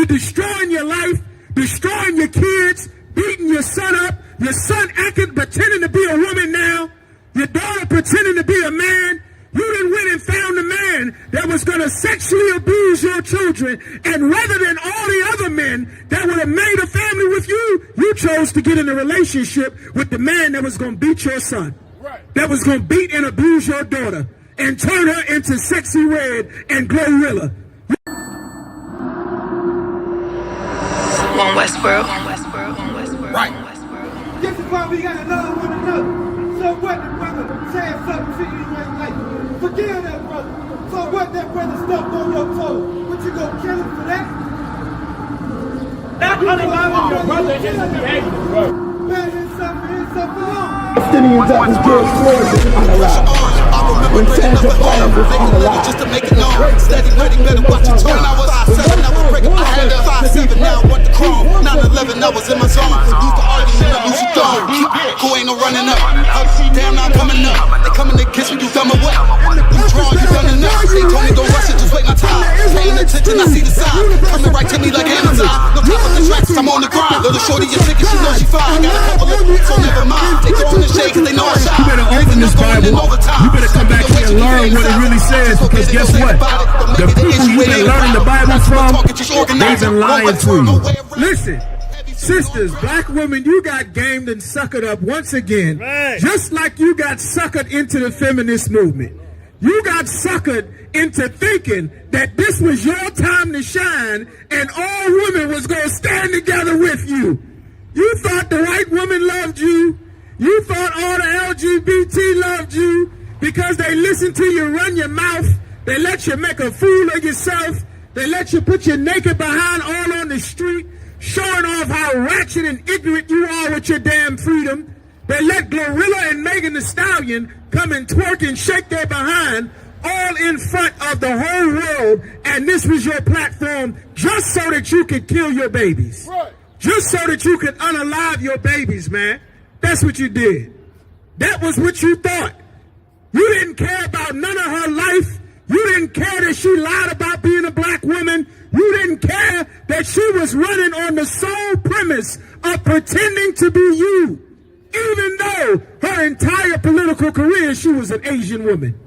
destroying your life, destroying your kids, beating your son up, your son acting, pretending to be a woman now, your daughter pretending to be a man. You done went and found a man that was going to sexually abuse your children, and rather than all the other men that would have made a family with you, you chose to get in a relationship with the man that was going to beat your son, that was going to beat and abuse your daughter, and turn her into Sexy Red and Glorilla. On Westboro. Right. This is why we gotta love one another. So what the brother said something to you ain't like, forgive that brother. So what that brother stuck on your toe? What you gonna kill him for that? Not unallowing your brother in his behavior, bro. Man, here's something wrong. Palestinians that was George Floyd was unallowed. When Sandra Bland was unallowed. Just to make it known, steady ready, better watch your tone. I was 5'7", I was breaking my hand up 5'7", now I want the chrome. 9/11, I was in my zone. Used to argue and I lose your throne. Who ain't no running up? Damn, now I'm coming up. They coming to kiss me, you dumb or what? You drawn, you done enough. They told me don't rush it, just wait my time. Paying attention, I see the sign. Coming right to me like Amazon. No time for the tracks, I'm on the grind. Little shorty, you're sick and she knows she fine. Got a couple of so never mind. They throwing the shade cause they know I shine. You better open this Bible. You better come back here and learn what it really says, because guess what? The people you've been learning the Bible from, they've been lying to you. Listen, sisters, black women, you got gamed and suckered up once again, just like you got suckered into the feminist movement. You got suckered into thinking that this was your time to shine and all women was going to stand together with you. You thought the white woman loved you. You thought all the LGBT loved you because they listened to you run your mouth. They let you make a fool of yourself. They let you put your naked behind all on the street, showing off how ratchet and ignorant you are with your damn freedom. They let Glorilla and Megan Thee Stallion come and twerk and shake their behind all in front of the whole world, and this was your platform just so that you could kill your babies. Right. Just so that you could unalive your babies, man. That's what you did. That was what you thought. You didn't care about none of her life. You didn't care that she lied about being a black woman. You didn't care that she was running on the sole premise of pretending to be you, even though her entire political career she was an Asian woman.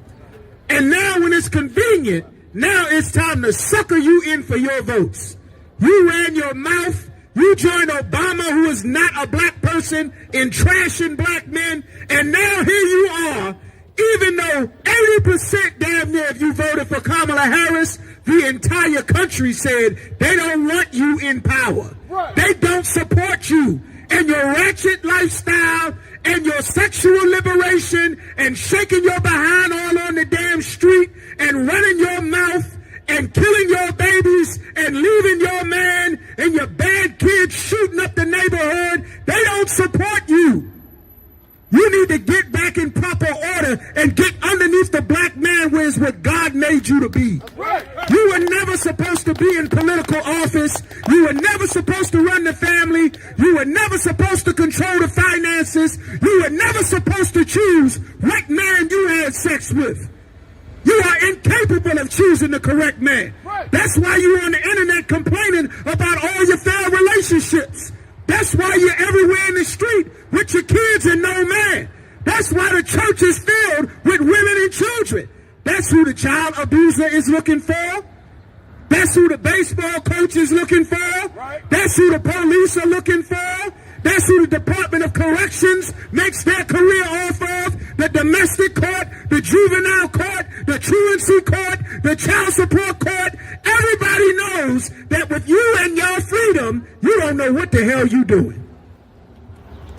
And now when it's convenient, now it's time to sucker you in for your votes. You ran your mouth. You joined Obama, who is not a black person, in trashing black men. And now here you are, even though 80% damn near, if you voted for Kamala Harris, the entire country said they don't want you in power. Right. They don't support you. And your ratchet lifestyle and your sexual liberation and shaking your behind all on the damn street and running your mouth and killing your babies and leaving your man and your bad kids shooting up the neighborhood, they don't support you. You need to get back in proper order and get underneath the black man where it's what God made you to be. You were never supposed to be in political office. You were never supposed to run the family. You were never supposed to control the finances. You were never supposed to choose what man you had sex with. You are incapable of choosing the correct man. That's why you're on the internet complaining about all your failed relationships. That's why you're everywhere in the street with your kids and no man. That's why the church is filled with women and children. That's who the child abuser is looking for. That's who the baseball coach is looking for. That's who the police are looking for. That's who the Department of Corrections makes their career off of. The domestic court, the juvenile court, the truancy court, the child support court. Everybody knows that with you and your freedom, you don't know what the hell you're doing.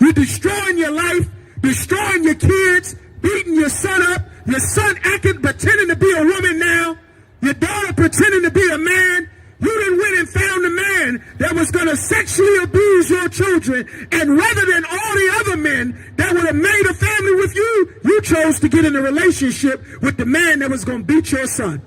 You're destroying your life, destroying your kids, beating your son up, your son acting, pretending to be a woman now, your daughter pretending to be a man. You done went and found a man that was going to sexually abuse your children, and rather than all the other men that would have made a family with you, you chose to get in a relationship with the man that was going to beat your son,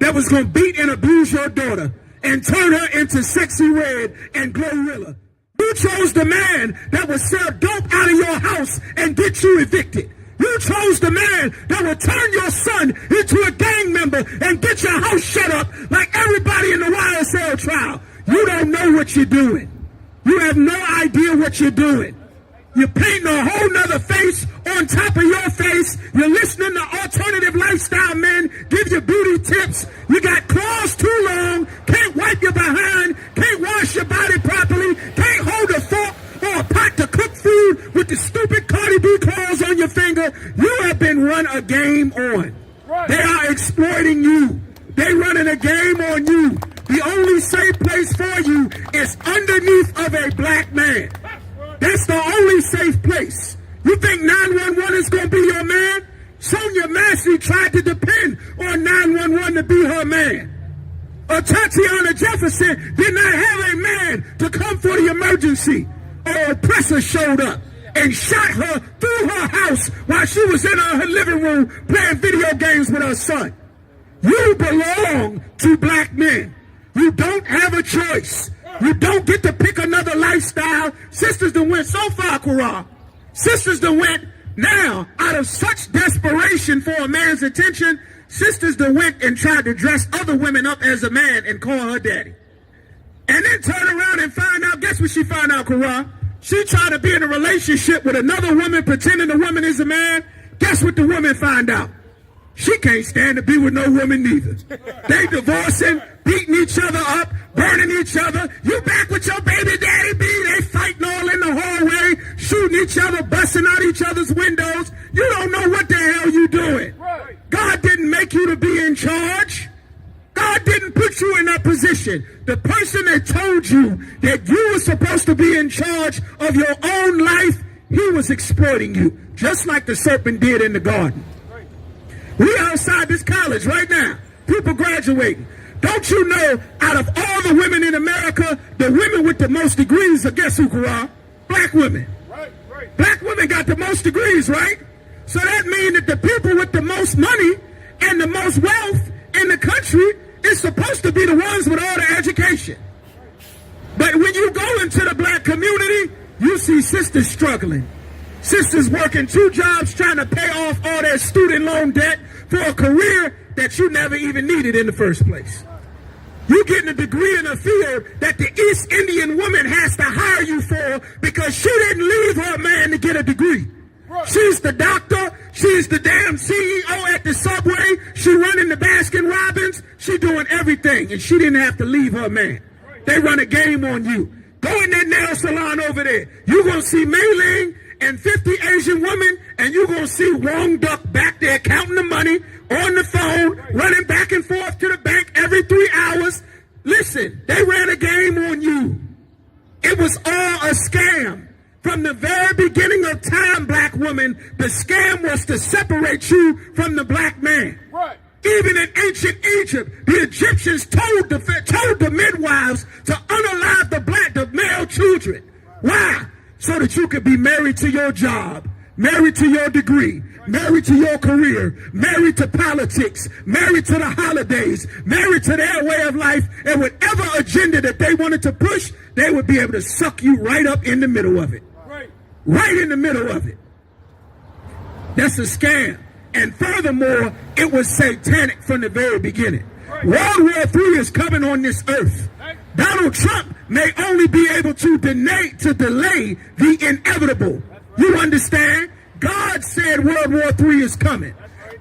that was going to beat and abuse your daughter, and turn her into Sexy Red and Glorilla. You chose the man that would sell dope out of your house and get you evicted. You chose the man that would turn your son into a gang member and get your house shut up like everybody in the YSL trial. You don't what you're doing. You have no idea what you're doing. You're painting a whole nother face on top of your face. You're listening to alternative lifestyle men give you beauty tips. You got claws too long, can't wipe your behind, can't wash your body properly, can't hold a fork or a pot to cook food with the stupid Cardi B claws on your finger. You have been run a game on. They are exploiting you. They running a game on you. The only safe place for you is underneath of a black man. That's the only safe place. You think 911 is going to be your man? Sonia Massey tried to depend on 911 to be her man. Tatiana Jefferson did not have a man to come for the emergency. Oppressor showed up and shot her through her house while she was in her living room playing video games with her son. You belong to black men. You don't have a choice. You don't get to pick another lifestyle. Sisters that went so far, Quran. Sisters that went now out of such desperation for a man's attention. Sisters that went and tried to dress other women up as a man and call her daddy. And then turn around and find out, guess what she found out, Quran? She tried to be in a relationship with another woman pretending the woman is a man. Guess what the woman found out? She can't stand to be with no woman neither. They divorcing, beating each other up, burning each other. You back with your baby daddy B. They fighting all in the hallway, shooting each other, busting out each other's windows. You don't know what the hell you doing. God didn't make you to be in charge. God didn't put you in that position. The person that told you that you were supposed to be in charge of your own life, he was exploiting you, just like the serpent did in the garden. We outside this college right now, people graduating. Don't you know, out of all the women in America, the women with the most degrees are, guess who, Quran? Black women. Black women got the most degrees, right? So that means that the people with the most money and the most wealth in the country is supposed to be the ones with all the education. But when you go into the black community, you see sisters struggling. Sisters working 2 jobs trying to pay off all their student loan debt for a career that you never even needed in the first place. You getting a degree in a field that the East Indian woman has to hire you for because she didn't leave her man to get a degree. She's the doctor. She's the damn CEO at the Subway. She running the Baskin Robbins. She doing everything, and she didn't have to leave her man. They run a game on you. Go in that nail salon over there. You're going to see Mei Ling and 50 Asian women, and you're going to see Wong Duck back there counting the money on the phone, running back and forth to the bank every 3 hours. Listen, they ran a game on you. It was all a scam. From the very beginning of time, black woman, the scam was to separate you from the black man. Right. Even in ancient Egypt, the Egyptians told the midwives to unalive the male children. Why? So that you could be married to your job, married to your degree, married to your career, married to politics, married to the holidays, married to their way of life, and whatever agenda that they wanted to push, they would be able to suck you right up in the middle of it. Right in the middle of it. That's a scam. And furthermore, it was satanic from the very beginning. World War III is coming on this earth. Donald Trump may only be able to delay the inevitable. You understand? God said World War III is coming.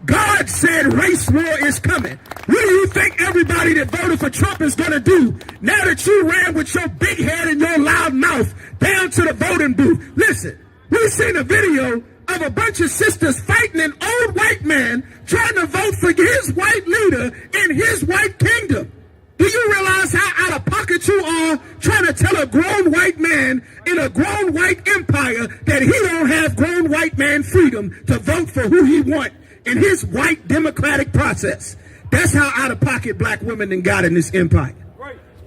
God said race war is coming. What do you think everybody that voted for Trump is going to do now that you ran with your big head and your loud mouth down to the voting booth? Listen, we've seen a video of a bunch of sisters fighting an old white man trying to vote for his white leader in his white kingdom. Do you realize how out of pocket you are trying to tell a grown white man in a grown white empire that he don't have grown white man freedom to vote for who he wants in his white democratic process? That's how out of pocket black women done got in this empire.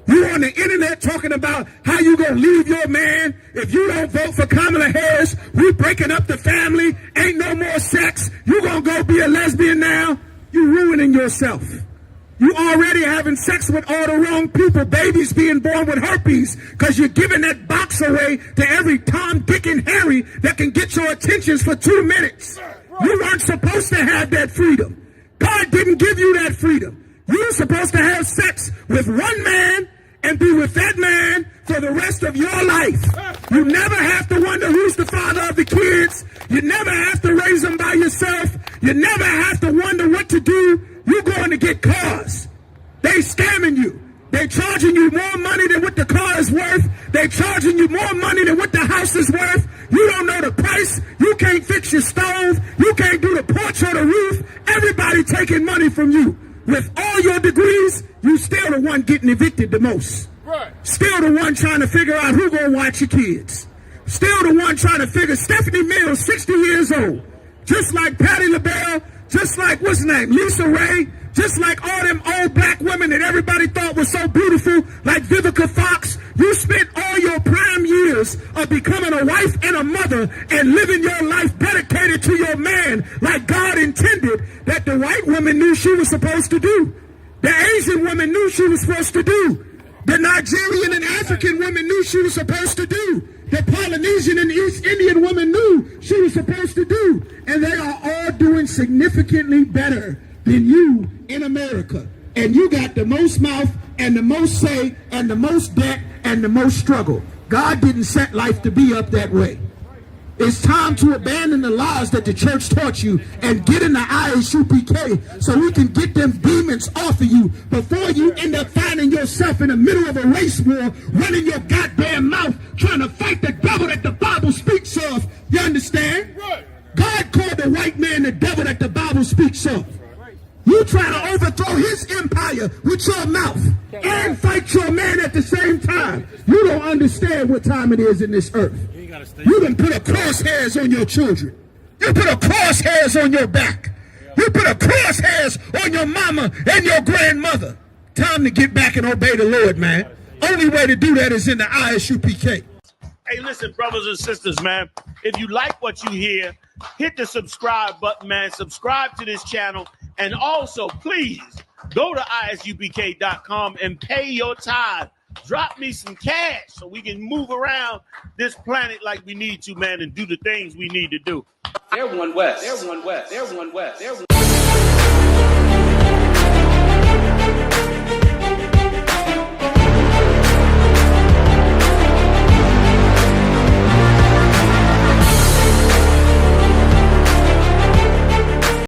You on the internet talking about how you gonna leave your man if you don't vote for Kamala Harris. We breaking up the family. Ain't no more sex. You gonna go be a lesbian now? You ruining yourself. You already having sex with all the wrong people. Babies being born with herpes because you're giving that box away to every Tom, Dick, and Harry that can get your attentions for 2 minutes. You weren't supposed to have that freedom. God didn't give you that freedom. You were supposed to have sex with one man and be with that man for the rest of your life. You never have to wonder who's the father of the kids. You never have to raise them by yourself. You never have to wonder what to do. You're going to get cars. They scamming you. They charging you more money than what the car is worth. They charging you more money than what the house is worth. You don't know the price. You can't fix your stove. You can't do the porch or the roof. Everybody taking money from you. With all your degrees, you still the one getting evicted the most. Right. Still the one trying to figure out who gonna watch your kids. Still the one trying to figure. Stephanie Mills, 60 years old. Just like Patti LaBelle, just like, what's her name, Lisa Ray, just like all them old black women that everybody thought was so beautiful, like Vivica Fox. You spent all your prime years of becoming a wife and a mother and living your life dedicated to your man like God intended, that the white woman knew she was supposed to do. The Asian woman knew she was supposed to do. The Nigerian and African women knew she was supposed to do. The Polynesian and East Indian woman knew she was supposed to do. And they are all doing significantly better than you in America. And you got the most mouth and the most say and the most debt and the most struggle. God didn't set life to be up that way. It's time to abandon the lies that the church taught you and get in the ISUPK so we can get them demons off of you before you end up finding yourself in the middle of a race war, running your goddamn mouth, trying to fight the devil that the Bible speaks of. You understand? God called the white man the devil that the Bible speaks of. You try to overthrow his empire with your mouth and fight your man at the same time. You don't understand what time it is in this earth. You done put a crosshairs on your children. You put a crosshairs on your back. You put a crosshairs on your mama and your grandmother. Time to get back and obey the Lord, man. Only way to do that is in the ISUPK. Hey, listen, brothers and sisters, man. If you like what you hear, hit the subscribe button, man. Subscribe to this channel. And also, please, go to isupk.com and pay your tithe. Drop me some cash so we can move around this planet like we need to, man, and do the things we need to do. Everyone west. Everyone west. Everyone west. Everyone.